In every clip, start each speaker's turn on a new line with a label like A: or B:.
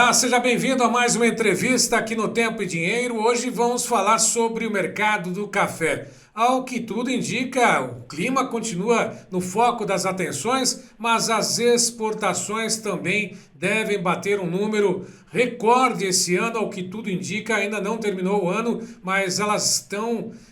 A: Olá, seja bem-vindo a mais uma entrevista aqui no Tempo e Dinheiro. Hoje vamos falar sobre o mercado do café. Ao que tudo indica, o clima continua no foco das atenções, mas as exportações também devem bater um número recorde esse ano. Ao que tudo indica, ainda não terminou o ano, mas elas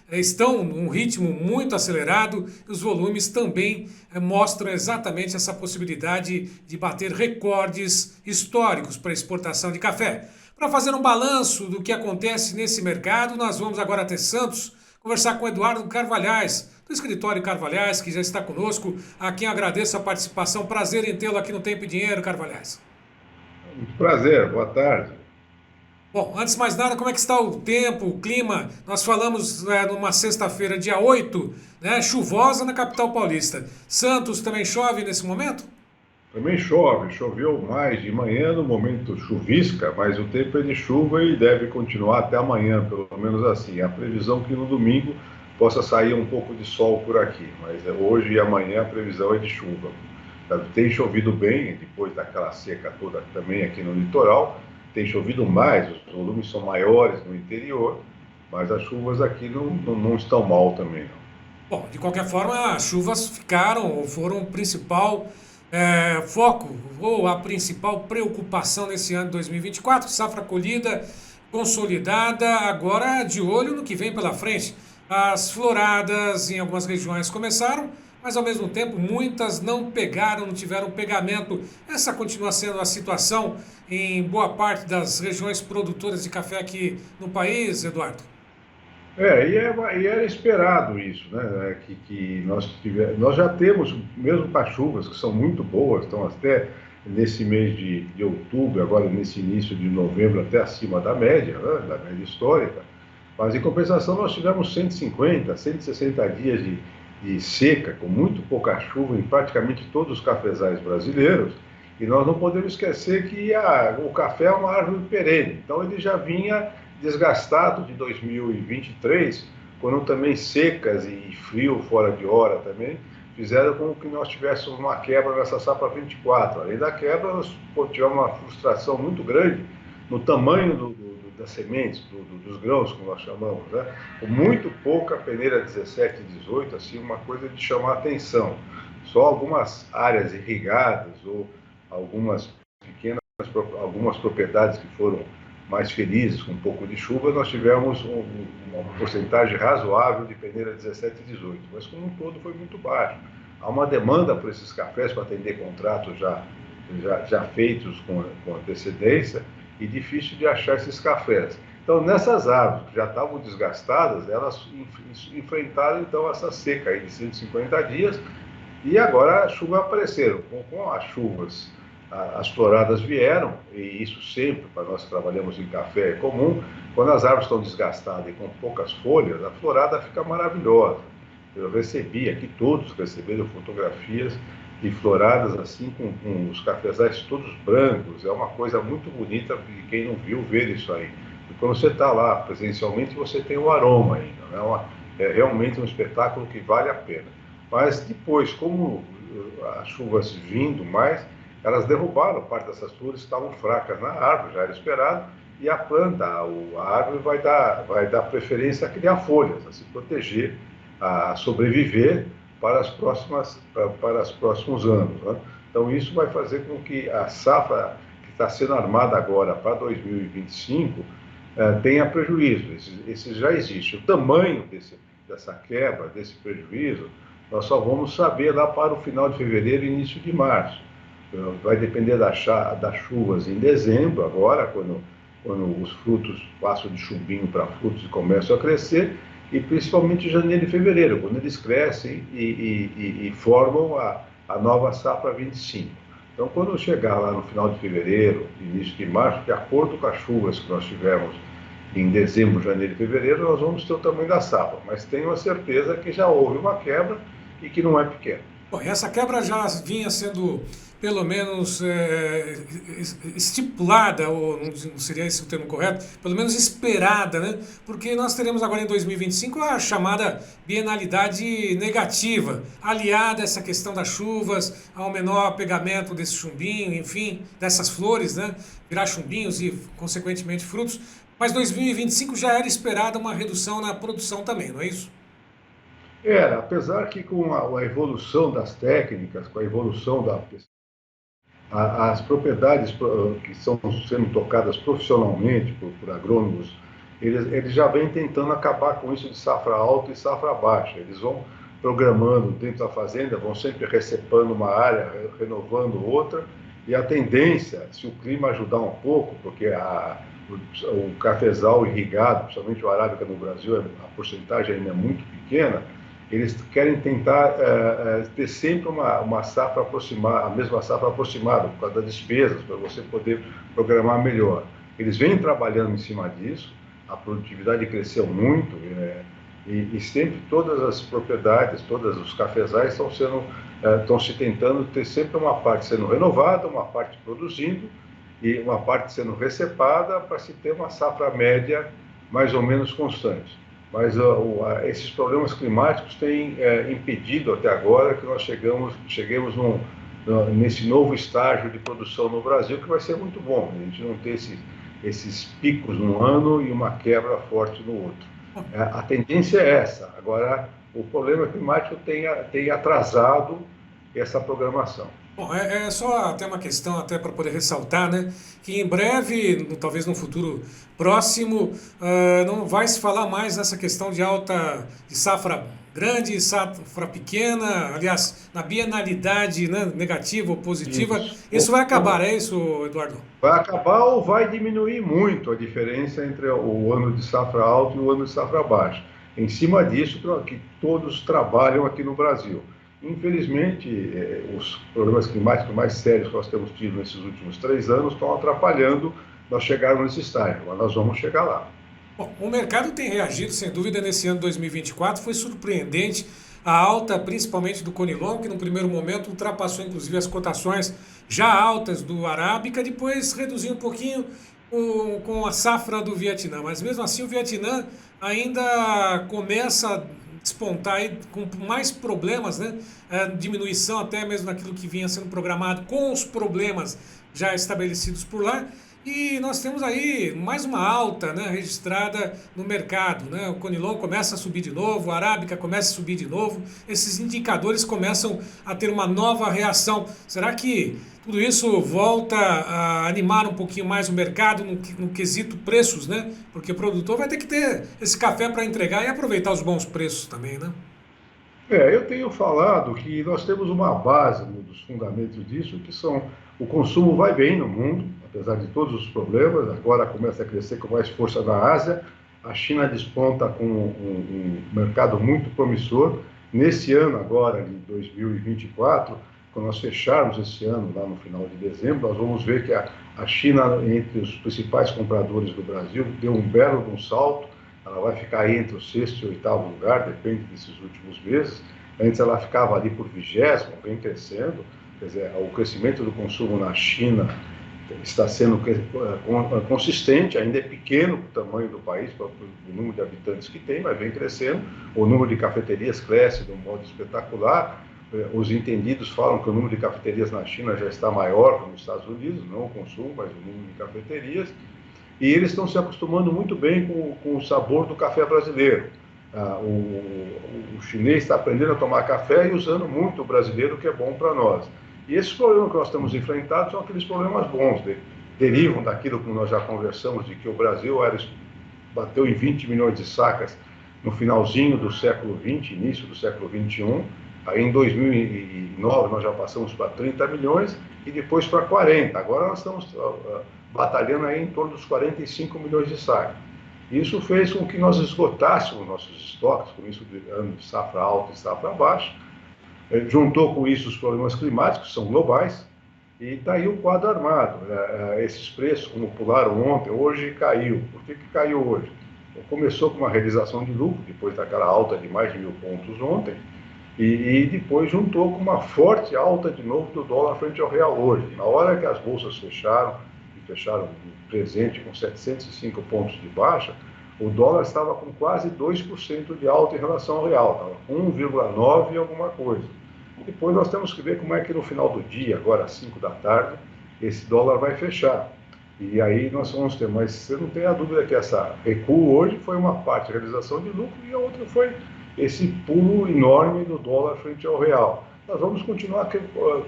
A: estão num ritmo muito acelerado e os volumes também mostram exatamente essa possibilidade de bater recordes históricos para exportação de café. Para fazer um balanço do que acontece nesse mercado, nós vamos agora até Santos conversar com Eduardo Carvalhais, do escritório Carvalhais, que já está conosco, a quem agradeço a participação. Prazer em tê-lo aqui no Tempo e Dinheiro, Carvalhais.
B: Muito prazer, boa tarde.
A: Bom, antes de mais nada, como é que está o tempo, o clima? Nós falamos numa sexta-feira, dia 8, né, chuvosa na capital paulista. Santos também chove nesse momento?
B: Também chove, choveu mais de manhã, no momento chuvisca, mas o tempo é de chuva e deve continuar até amanhã, pelo menos assim. A previsão é que no domingo possa sair um pouco de sol por aqui, mas hoje e amanhã a previsão é de chuva. Tem chovido bem, depois daquela seca toda também aqui no litoral, tem chovido mais, os volumes são maiores no interior, mas as chuvas aqui não estão mal também, não.
A: Bom, de qualquer forma, as chuvas ficaram ou foram o principal foco ou a principal preocupação nesse ano de 2024. Safra colhida, consolidada, agora de olho no que vem pela frente. As floradas em algumas regiões começaram, mas ao mesmo tempo muitas não pegaram, não tiveram pegamento. Essa continua sendo a situação em boa parte das regiões produtoras de café aqui no país, Eduardo.
B: E era esperado isso, né? Que nós já temos, mesmo com as chuvas, que são muito boas, estão até nesse mês de outubro, agora nesse início de novembro, até acima da média, né? Da média histórica, mas em compensação nós tivemos 150, 160 dias de seca, com muito pouca chuva em praticamente todos os cafezais brasileiros, e nós não podemos esquecer que o café é uma árvore perene, então ele já vinha desgastado de 2023, quando também secas e frio fora de hora também, fizeram com que nós tivéssemos uma quebra nessa safra 24. Além da quebra, nós tivemos uma frustração muito grande no tamanho das sementes, dos grãos, como nós chamamos, né? Com muito pouca peneira 17 e 18, assim, uma coisa de chamar a atenção. Só algumas áreas irrigadas ou algumas pequenas, algumas propriedades que foram mais felizes, com um pouco de chuva, nós tivemos uma porcentagem razoável de peneira 17 e 18, mas como um todo foi muito baixo. Há uma demanda por esses cafés para atender contratos já feitos com antecedência e difícil de achar esses cafés. Então, nessas árvores que já estavam desgastadas, elas enfrentaram então essa seca aí de 150 dias e agora as chuvas apareceram. Com as chuvas, as floradas vieram, e isso sempre, para nós que trabalhamos em café, é comum. Quando as árvores estão desgastadas e com poucas folhas, a florada fica maravilhosa. Eu recebi aqui, todos receberam fotografias de floradas assim, com os cafezais todos brancos. É uma coisa muito bonita, e quem não viu, ver isso aí. E quando você está lá presencialmente, você tem o aroma ainda. Né? É realmente um espetáculo que vale a pena. Mas depois, como as chuvas vindo mais, elas derrubaram parte dessas flores que estavam fracas na árvore, já era esperado, e a planta, a árvore vai dar preferência a criar folhas, a se proteger, a sobreviver para os próximos anos. Né? Então isso vai fazer com que a safra que está sendo armada agora para 2025 tenha prejuízo. Esse já existe. O tamanho dessa quebra, desse prejuízo, nós só vamos saber lá para o final de fevereiro e início de março. Vai depender das chuvas em dezembro, agora, quando os frutos passam de chumbinho para frutos e começam a crescer, e principalmente em janeiro e fevereiro, quando eles crescem e formam a nova safra 25. Então, quando chegar lá no final de fevereiro, início de março, de acordo com as chuvas que nós tivemos em dezembro, janeiro e fevereiro, nós vamos ter o tamanho da safra, mas tenho a certeza que já houve uma quebra e que não é pequena.
A: Bom, e essa quebra já vinha sendo, pelo menos, estipulada, ou não seria esse o termo correto, pelo menos esperada, né? Porque nós teremos agora em 2025 a chamada bienalidade negativa, aliada a essa questão das chuvas, ao menor pegamento desse chumbinho, enfim, dessas flores, né? Virar chumbinhos e, consequentemente, frutos. Mas 2025 já era esperada uma redução na produção também, não é isso?
B: Era, apesar que com a evolução das técnicas, com a evolução as propriedades que estão sendo tocadas profissionalmente por agrônomos, eles já vêm tentando acabar com isso de safra alta e safra baixa. Eles vão programando dentro da fazenda, vão sempre recepando uma área, renovando outra, e a tendência, se o clima ajudar um pouco, porque o cafezal irrigado, principalmente o arábica no Brasil, a porcentagem ainda é muito pequena, eles querem tentar ter sempre uma safra aproximada, a mesma safra aproximada, por causa das despesas, para você poder programar melhor. Eles vêm trabalhando em cima disso, a produtividade cresceu muito, e sempre todas as propriedades, todos os cafezais estão se tentando ter sempre uma parte sendo renovada, uma parte produzindo e uma parte sendo recepada para se ter uma safra média mais ou menos constante. Mas esses problemas climáticos têm impedido até agora que nós cheguemos nesse novo estágio de produção no Brasil, que vai ser muito bom. A gente não ter esses picos num ano e uma quebra forte no outro. A tendência é essa. Agora, o problema climático tem atrasado essa programação.
A: Bom, é só até uma questão, até para poder ressaltar, né? Que em breve, talvez no futuro próximo, não vai se falar mais nessa questão de safra grande e safra pequena, aliás, na bienalidade, né, negativa ou positiva. Isso vai acabar, é isso, Eduardo?
B: Vai acabar ou vai diminuir muito a diferença entre o ano de safra alta e o ano de safra baixa. Em cima disso, que todos trabalham aqui no Brasil. Infelizmente, os problemas climáticos mais sérios que nós temos tido nesses últimos 3 anos estão atrapalhando nós chegarmos nesse estágio, mas nós vamos chegar lá.
A: Bom, o mercado tem reagido, sem dúvida, nesse ano 2024. Foi surpreendente a alta, principalmente do Conilon, que no primeiro momento ultrapassou inclusive as cotações já altas do Arábica, depois reduziu um pouquinho com a safra do Vietnã. Mas mesmo assim o Vietnã ainda começa a despontar aí com mais problemas, né? Diminuição até mesmo naquilo que vinha sendo programado com os problemas já estabelecidos por lá. E nós temos aí mais uma alta, né, registrada no mercado, né? O Conilon começa a subir de novo, a Arábica começa a subir de novo. Esses indicadores começam a ter uma nova reação. Será que tudo isso volta a animar um pouquinho mais o mercado no quesito preços, né? Porque o produtor vai ter que ter esse café para entregar e aproveitar os bons preços também, né?
B: Eu tenho falado que nós temos uma base dos fundamentos disso, que são o consumo vai bem no mundo, apesar de todos os problemas, agora começa a crescer com mais força na Ásia, a China desponta com um mercado muito promissor. Nesse ano agora, de 2024, quando nós fecharmos esse ano, lá no final de dezembro, nós vamos ver que a China, entre os principais compradores do Brasil, deu um belo de um salto. Ela vai ficar aí entre o sexto e oitavo lugar, depende desses últimos meses. Antes ela ficava ali por 20º, vem crescendo. Quer dizer, o crescimento do consumo na China está sendo consistente, ainda é pequeno para o tamanho do país, para o número de habitantes que tem, mas vem crescendo. O número de cafeterias cresce de um modo espetacular. Os entendidos falam que o número de cafeterias na China já está maior que nos Estados Unidos, não o consumo, mas o número de cafeterias. E eles estão se acostumando muito bem com o sabor do café brasileiro. O chinês está aprendendo a tomar café e usando muito o brasileiro, que é bom para nós. E esses problemas que nós temos enfrentado são aqueles problemas bons, derivam daquilo que nós já conversamos, de que o Brasil bateu em 20 milhões de sacas no finalzinho do século XX, início do século XXI. Aí em 2009 nós já passamos para 30 milhões e depois para 40. Agora nós estamos batalhando aí em torno dos 45 milhões de sacas. Isso fez com que nós esgotássemos nossos estoques, com isso de ano de safra alta e safra baixa. Juntou com isso os problemas climáticos, que são globais, e está aí o quadro armado. Esses preços, como pularam ontem, hoje caiu. Por que caiu hoje? Começou com uma realização de lucro, depois daquela alta de mais de 1.000 pontos ontem, e depois juntou com uma forte alta de novo do dólar frente ao real hoje. Na hora que as bolsas fecharam, e fecharam presente com 705 pontos de baixa, o dólar estava com quase 2% de alta em relação ao real, estava com 1,9 e alguma coisa. Depois nós temos que ver como é que no final do dia, agora às 5 da tarde, esse dólar vai fechar. E aí nós vamos ter, mas você não tem a dúvida que essa recuo hoje foi uma parte de realização de lucro e a outra foi esse pulo enorme do dólar frente ao real. Nós vamos continuar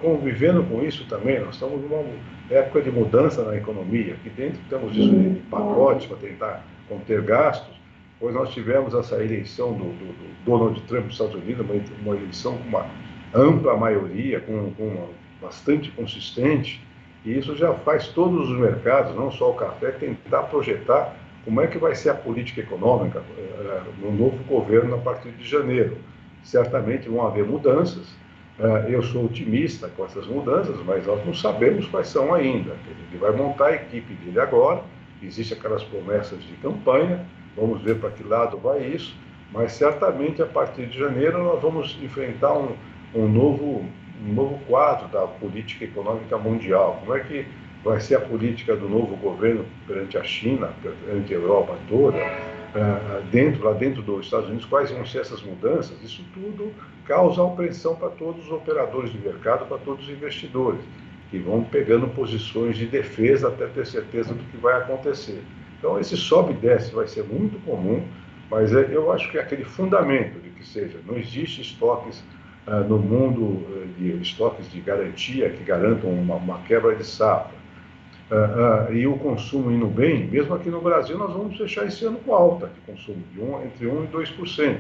B: convivendo com isso também, nós estamos numa época de mudança na economia, aqui dentro temos isso de pacotes para tentar conter gastos, pois nós tivemos essa eleição do Donald Trump dos Estados Unidos, uma eleição com uma ampla maioria, com bastante consistente, e isso já faz todos os mercados, não só o café, tentar projetar como é que vai ser a política econômica no novo governo a partir de janeiro. Certamente vão haver mudanças, eu sou otimista com essas mudanças, mas nós não sabemos quais são ainda. Ele vai montar a equipe dele agora, existem aquelas promessas de campanha, vamos ver para que lado vai isso, mas certamente a partir de janeiro nós vamos enfrentar um novo quadro da política econômica mundial. Como é que vai ser a política do novo governo perante a China, perante a Europa toda, lá dentro dos Estados Unidos, quais vão ser essas mudanças? Isso tudo causa apreensão para todos os operadores de mercado, para todos os investidores, que vão pegando posições de defesa até ter certeza do que vai acontecer. Então, esse sobe e desce vai ser muito comum, mas eu acho que é aquele fundamento de que seja, não existe estoques no mundo de estoques de garantia que garantam uma quebra de safra. E o consumo indo bem, mesmo aqui no Brasil, nós vamos fechar esse ano com alta de consumo, entre 1% e 2%.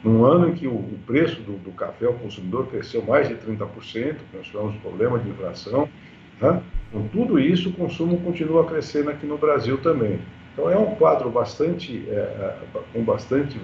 B: Num ano em que o preço do café ao consumidor cresceu mais de 30%, nós tivemos problema de inflação, né? Com tudo isso, o consumo continua crescendo aqui no Brasil também. Então, é um quadro com bastante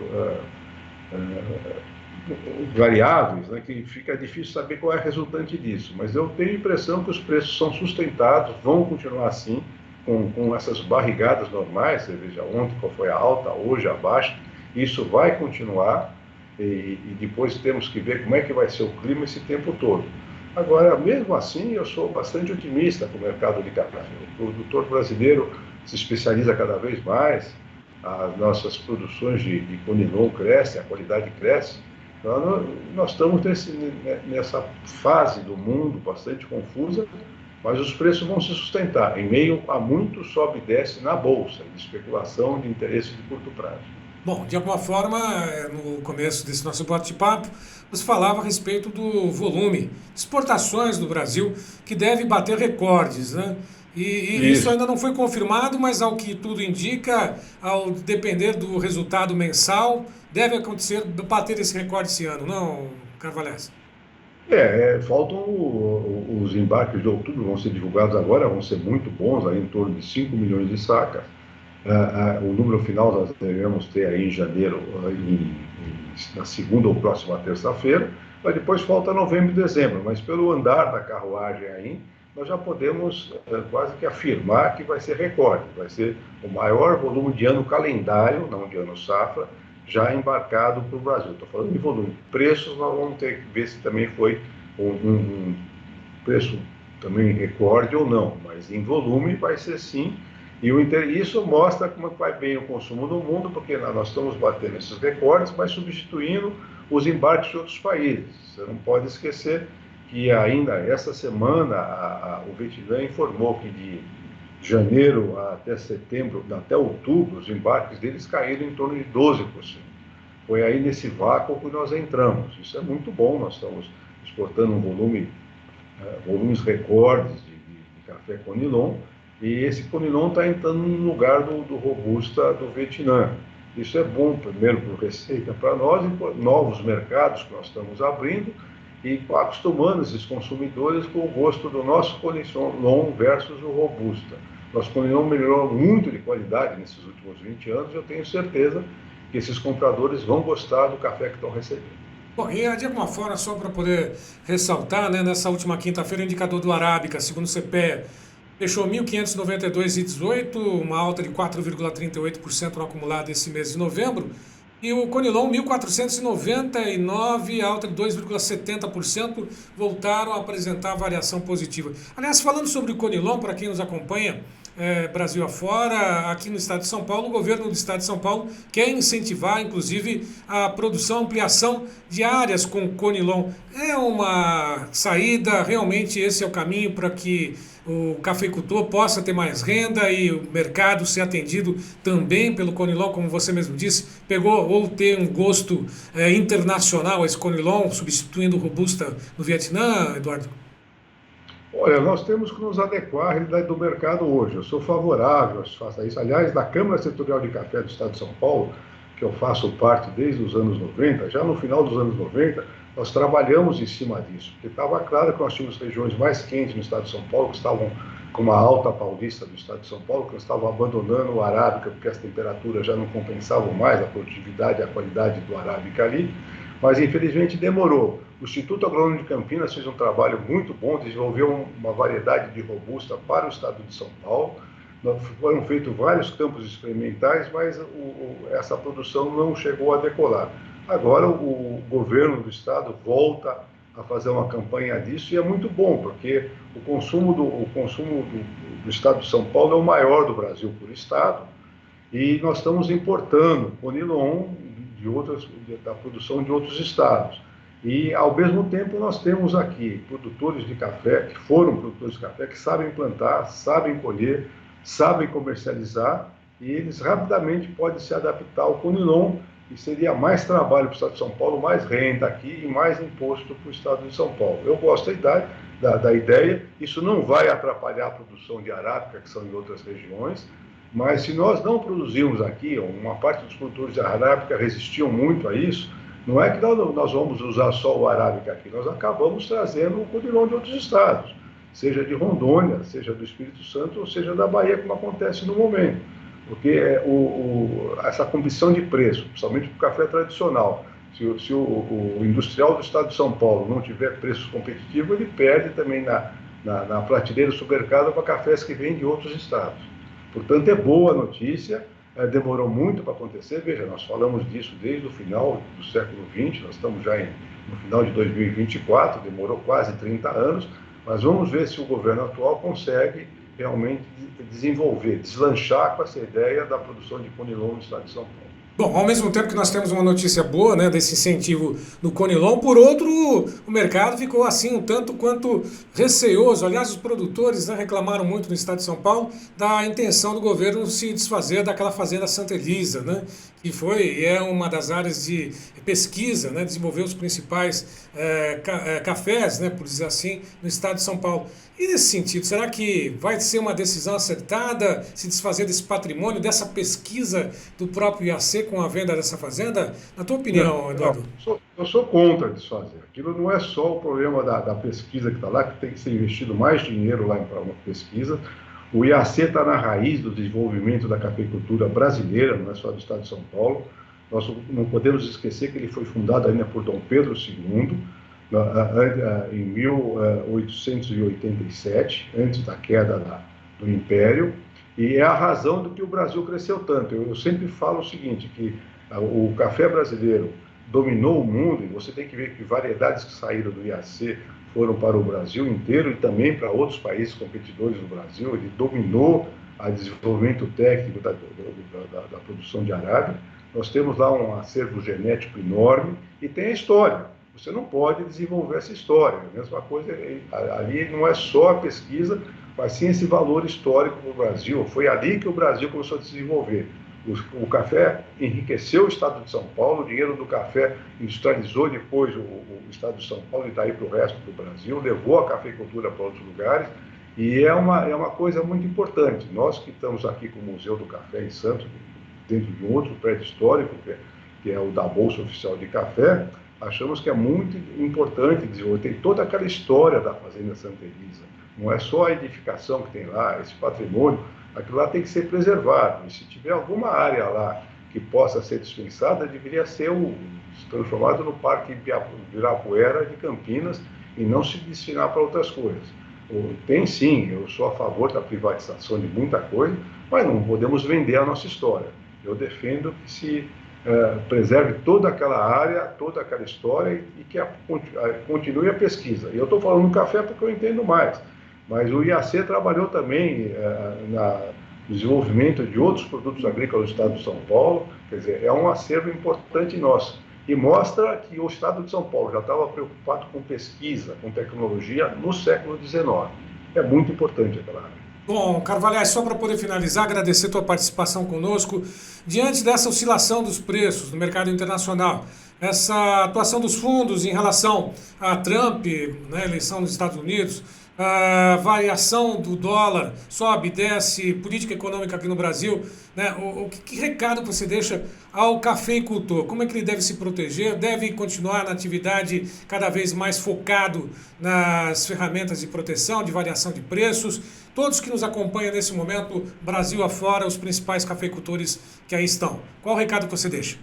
B: variáveis, né, que fica difícil saber qual é a resultante disso, mas eu tenho a impressão que os preços são sustentados, vão continuar assim, com essas barrigadas normais. Você veja ontem qual foi a alta, hoje a baixa, isso vai continuar e depois temos que ver como é que vai ser o clima esse tempo todo. Agora, mesmo assim, eu sou bastante otimista com o mercado de café. O produtor brasileiro se especializa cada vez mais, as nossas produções de conilon crescem, a qualidade cresce. Nós estamos nessa fase do mundo bastante confusa, mas os preços vão se sustentar em meio a muito sobe e desce na bolsa, de especulação de interesse de curto prazo.
A: Bom, de alguma forma, no começo desse nosso bate-papo, você falava a respeito do volume de exportações do Brasil, que deve bater recordes, né? E isso ainda não foi confirmado, mas ao que tudo indica, ao depender do resultado mensal, deve acontecer, bater esse recorde esse ano, não, Carvalhais?
B: Faltam os embarques de outubro, vão ser divulgados agora, vão ser muito bons, aí em torno de 5 milhões de sacas. O número final nós devemos ter aí em janeiro, na segunda ou próxima terça-feira, mas depois falta novembro e dezembro, mas pelo andar da carruagem aí, nós já podemos quase que afirmar que vai ser recorde, vai ser o maior volume de ano calendário, não de ano safra, já embarcado para o Brasil. Estou falando de volume. Preços, nós vamos ter que ver se também foi um preço também recorde ou não, mas em volume vai ser sim. E isso mostra como vai bem o consumo no mundo, porque nós estamos batendo esses recordes, mas substituindo os embarques de outros países. Você não pode esquecer que ainda essa semana o Vietnã informou que de janeiro até setembro, até outubro, os embarques deles caíram em torno de 12%. Foi aí nesse vácuo que nós entramos. Isso é muito bom, nós estamos exportando volumes recordes de café conilon, e esse conilon está entrando no lugar do robusta do Vietnã. Isso é bom, primeiro, por receita para nós, e por novos mercados que nós estamos abrindo, e acostumando esses consumidores com o gosto do nosso conilon versus o robusta. Nosso conilon melhorou muito de qualidade nesses últimos 20 anos, e eu tenho certeza que esses compradores vão gostar do café que estão recebendo.
A: Bom, e de alguma forma, só para poder ressaltar, né, nessa última quinta-feira, o indicador do Arábica, segundo o CPEA, fechou 1.592,18, uma alta de 4,38% no acumulado esse mês de novembro. E o Conilon 1.499, alta de 2,70%, voltaram a apresentar variação positiva. Aliás, falando sobre o Conilon, para quem nos acompanha, Brasil afora, aqui no estado de São Paulo, o governo do estado de São Paulo quer incentivar, inclusive, a produção, ampliação de áreas com Conilon. É uma saída, realmente esse é o caminho para que o cafeicultor possa ter mais renda e o mercado ser atendido também pelo Conilon, como você mesmo disse, pegou ou ter um gosto internacional esse Conilon, substituindo o Robusta no Vietnã, Eduardo?
B: Olha, nós temos que nos adequar à realidade do mercado hoje. Eu sou favorável a faça isso. Aliás, da Câmara Setorial de Café do Estado de São Paulo, que eu faço parte desde os anos 90, já no final dos anos 90, nós trabalhamos em cima disso, porque estava claro que nós tínhamos regiões mais quentes no Estado de São Paulo, que estavam como a Alta Paulista do Estado de São Paulo, que estavam abandonando o Arábica, porque as temperaturas já não compensavam mais a produtividade e a qualidade do Arábica ali, mas infelizmente demorou. O Instituto Agrônomo de Campinas fez um trabalho muito bom, desenvolveu uma variedade de robusta para o estado de São Paulo. Foram feitos vários campos experimentais, mas essa produção não chegou a decolar. Agora o governo do estado volta a fazer uma campanha disso e é muito bom, porque o consumo do estado de São Paulo é o maior do Brasil por estado e nós estamos importando Conilon da produção de outros estados. E, ao mesmo tempo, nós temos aqui produtores de café, que foram produtores de café, que sabem plantar, sabem colher, sabem comercializar, e eles rapidamente podem se adaptar ao Conilon, e seria mais trabalho para o Estado de São Paulo, mais renda aqui e mais imposto para o Estado de São Paulo. Eu gosto da ideia, isso não vai atrapalhar a produção de arábica, que são em outras regiões, mas se nós não produzirmos aqui, uma parte dos produtores de arábica resistiam muito a isso, não é que nós vamos usar só o arábica aqui, nós acabamos trazendo o Conilon de outros estados, seja de Rondônia, seja do Espírito Santo, ou seja da Bahia, como acontece no momento. Porque essa condição de preço, principalmente para o café tradicional, se o industrial do estado de São Paulo não tiver preços competitivos, ele perde também na prateleira do supermercado para cafés que vêm de outros estados. Portanto, é boa a notícia. Demorou muito para acontecer, veja, nós falamos disso desde o final do século XX, nós estamos já no final de 2024, demorou quase 30 anos, mas vamos ver se o governo atual consegue realmente desenvolver, deslanchar com essa ideia da produção de Conilon no estado de São Paulo.
A: Bom, ao mesmo tempo que nós temos uma notícia boa, né, desse incentivo no Conilon, por outro, o mercado ficou assim um tanto quanto receoso. Aliás, os produtores, né, reclamaram muito no estado de São Paulo da intenção do governo se desfazer daquela fazenda Santa Elisa, né, que é uma das áreas de pesquisa, né, desenvolver os principais cafés, né, por dizer assim, no estado de São Paulo. E nesse sentido, será que vai ser uma decisão acertada se desfazer desse patrimônio, dessa pesquisa do próprio IAC com a venda dessa fazenda? Na tua opinião, Eduardo?
B: Eu sou contra desfazer. Aquilo não é só o problema da pesquisa que está lá, que tem que ser investido mais dinheiro lá para uma pesquisa. O IAC está na raiz do desenvolvimento da cafeicultura brasileira, não é só do estado de São Paulo. Nós não podemos esquecer que ele foi fundado ainda por Dom Pedro II, em 1887, antes da queda do Império, e é a razão do que o Brasil cresceu tanto. Eu sempre falo o seguinte, que o café brasileiro dominou o mundo, e você tem que ver que variedades que saíram do IAC foram para o Brasil inteiro e também para outros países competidores do Brasil. Ele dominou o desenvolvimento técnico da produção de arábica. Nós temos lá um acervo genético enorme e tem a história. Você não pode desenvolver essa história. A mesma coisa, ali não é só a pesquisa, mas sim esse valor histórico para o Brasil. Foi ali que o Brasil começou a desenvolver. O café enriqueceu o estado de São Paulo, o dinheiro do café industrializou depois o estado de São Paulo e daí para o resto do Brasil, levou a cafeicultura para outros lugares, e é uma coisa muito importante. Nós que estamos aqui com o Museu do Café em Santos, dentro de um outro prédio histórico, que é o da Bolsa Oficial de Café, achamos que é muito importante desenvolver. Tem toda aquela história da Fazenda Santa Elisa. Não é só a edificação que tem lá, esse patrimônio, aquilo lá tem que ser preservado. E se tiver alguma área lá que possa ser dispensada, deveria ser transformado no Parque Ibirapuera de Campinas e não se destinar para outras coisas. Tem sim, eu sou a favor da privatização de muita coisa, mas não podemos vender a nossa história. Eu defendo que se preserve toda aquela área, toda aquela história e que continue a pesquisa. E eu estou falando do café porque eu entendo mais, mas o IAC trabalhou também no desenvolvimento de outros produtos agrícolas do estado de São Paulo, quer dizer, é um acervo importante nosso. E mostra que o estado de São Paulo já estava preocupado com pesquisa, com tecnologia no século XIX. É muito importante aquela área.
A: Bom, Carvalhais, só para poder finalizar, agradecer a tua participação conosco. Diante dessa oscilação dos preços no mercado internacional, essa atuação dos fundos em relação a Trump, né, eleição nos Estados Unidos, a variação do dólar, sobe, desce, política econômica aqui no Brasil, né, que recado você deixa ao cafeicultor? Como é que ele deve se proteger? Deve continuar na atividade cada vez mais focado nas ferramentas de proteção, de variação de preços? Todos que nos acompanham nesse momento, Brasil afora, os principais cafeicultores que aí estão. Qual o recado que você deixa?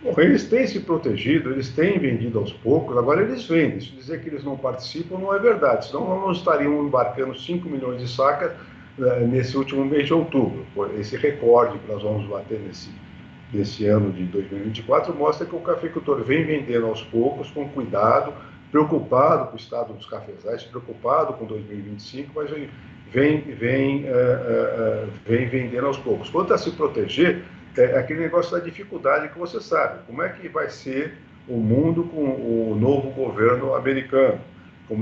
B: Bom, eles têm se protegido, eles têm vendido aos poucos, agora eles vendem. Se dizer que eles não participam não é verdade, senão nós não estaríamos embarcando 5 milhões de sacas nesse último mês de outubro. Esse recorde que nós vamos bater nesse ano de 2024 mostra que o cafeicultor vem vendendo aos poucos, com cuidado, preocupado com o estado dos cafezais, preocupado com 2025, mas vem vendendo aos poucos. Quanto a se proteger, é aquele negócio da dificuldade que você sabe. Como é que vai ser o mundo com o novo governo americano? O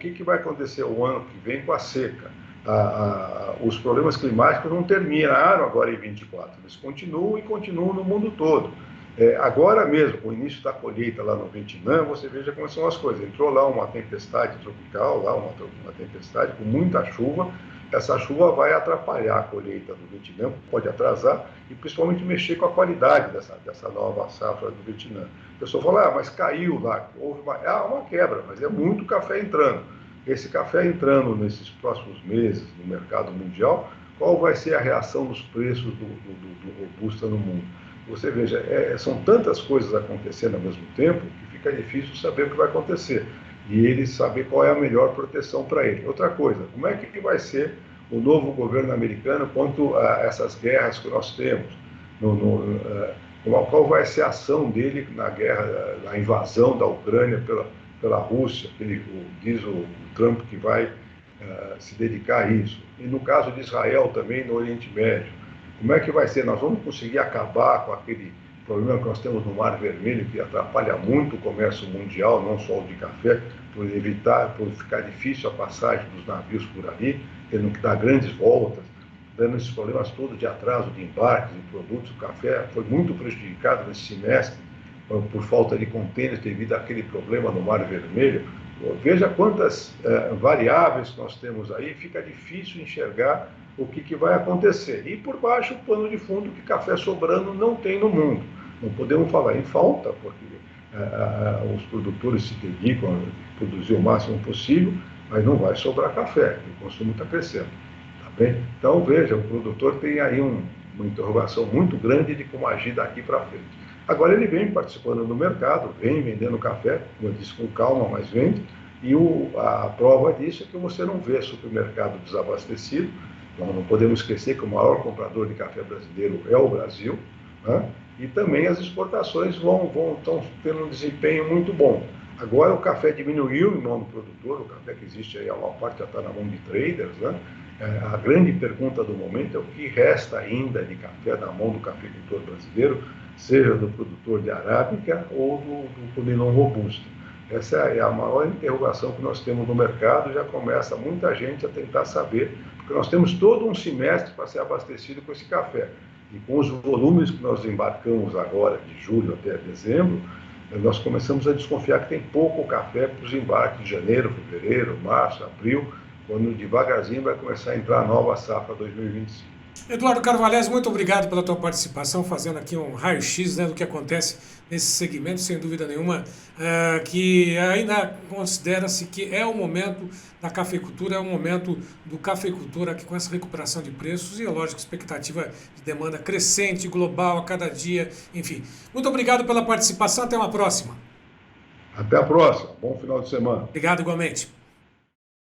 B: que vai acontecer o ano que vem com a seca? Os problemas climáticos não terminaram agora em 24, eles continuam e continuam no mundo todo. Agora mesmo, com o início da colheita lá no Vietnã, você veja como são as coisas. Entrou lá uma tempestade tropical, uma tempestade com muita chuva. Essa chuva vai atrapalhar a colheita do Vietnã, pode atrasar e principalmente mexer com a qualidade dessa nova safra do Vietnã. O pessoal fala, mas caiu lá, houve uma quebra, mas é muito café entrando. Esse café entrando nesses próximos meses no mercado mundial, qual vai ser a reação dos preços do Robusta no mundo? Você veja, são tantas coisas acontecendo ao mesmo tempo que fica difícil saber o que vai acontecer e ele saber qual é a melhor proteção para ele. Outra coisa, como é que vai ser o novo governo americano quanto a essas guerras que nós temos? Qual vai ser a ação dele na guerra, na invasão da Ucrânia pela Rússia? Diz o Trump que vai se dedicar a isso. E no caso de Israel também, no Oriente Médio. Como é que vai ser? Nós vamos conseguir acabar com aquele problema que nós temos no Mar Vermelho, que atrapalha muito o comércio mundial, não só o de café, por ficar difícil a passagem dos navios por ali, tendo que dar grandes voltas, dando esses problemas todos de atraso de embarques de produtos. O café foi muito prejudicado nesse semestre por falta de contêineres devido àquele problema no Mar Vermelho. Veja quantas variáveis nós temos aí, fica difícil enxergar o que vai acontecer. E por baixo, o pano de fundo que café sobrando não tem no mundo. Não podemos falar em falta, porque os produtores se dedicam a produzir o máximo possível, mas não vai sobrar café, o consumo está crescendo. Tá bem? Então, veja, o produtor tem aí uma interrogação muito grande de como agir daqui para frente. Agora ele vem participando do mercado, vem vendendo café, como eu disse, com calma, mas vende, e a prova disso é que você não vê supermercado desabastecido. Nós não podemos esquecer que o maior comprador de café brasileiro é o Brasil, né? E também as exportações estão tendo um desempenho muito bom. Agora o café diminuiu em mão do produtor, o café que existe aí, a maior parte já está na mão de traders, né? A grande pergunta do momento é o que resta ainda de café na mão do cafeicultor brasileiro, seja do produtor de arábica ou do conilon robusto. Essa é a maior interrogação que nós temos no mercado, já começa muita gente a tentar saber, porque nós temos todo um semestre para ser abastecido com esse café. E com os volumes que nós embarcamos agora, de julho até dezembro, nós começamos a desconfiar que tem pouco café para os embarques de janeiro, fevereiro, março, abril, quando devagarzinho vai começar a entrar a nova safra 2025.
A: Eduardo Carvalhais, muito obrigado pela tua participação, fazendo aqui um raio-x, né, do que acontece nesse segmento, sem dúvida nenhuma, que ainda considera-se que é o momento da cafeicultura, é o momento do cafeicultor aqui com essa recuperação de preços e, é lógico, expectativa de demanda crescente, global, a cada dia, enfim. Muito obrigado pela participação, até uma próxima.
B: Até a próxima, bom final de semana.
A: Obrigado igualmente.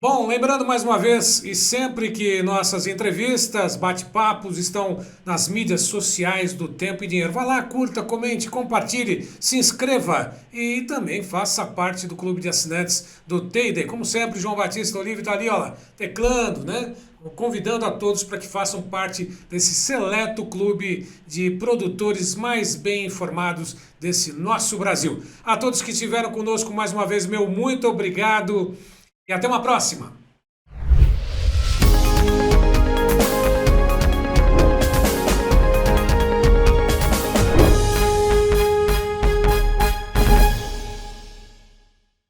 A: Bom, lembrando mais uma vez, e sempre que nossas entrevistas, bate-papos estão nas mídias sociais do Tempo e Dinheiro. Vá lá, curta, comente, compartilhe, se inscreva e também faça parte do clube de assinantes do Teide. Como sempre, João Batista Olive está ali, ó, teclando, né? Convidando a todos para que façam parte desse seleto clube de produtores mais bem informados desse nosso Brasil. A todos que estiveram conosco mais uma vez, meu muito obrigado. E até uma próxima!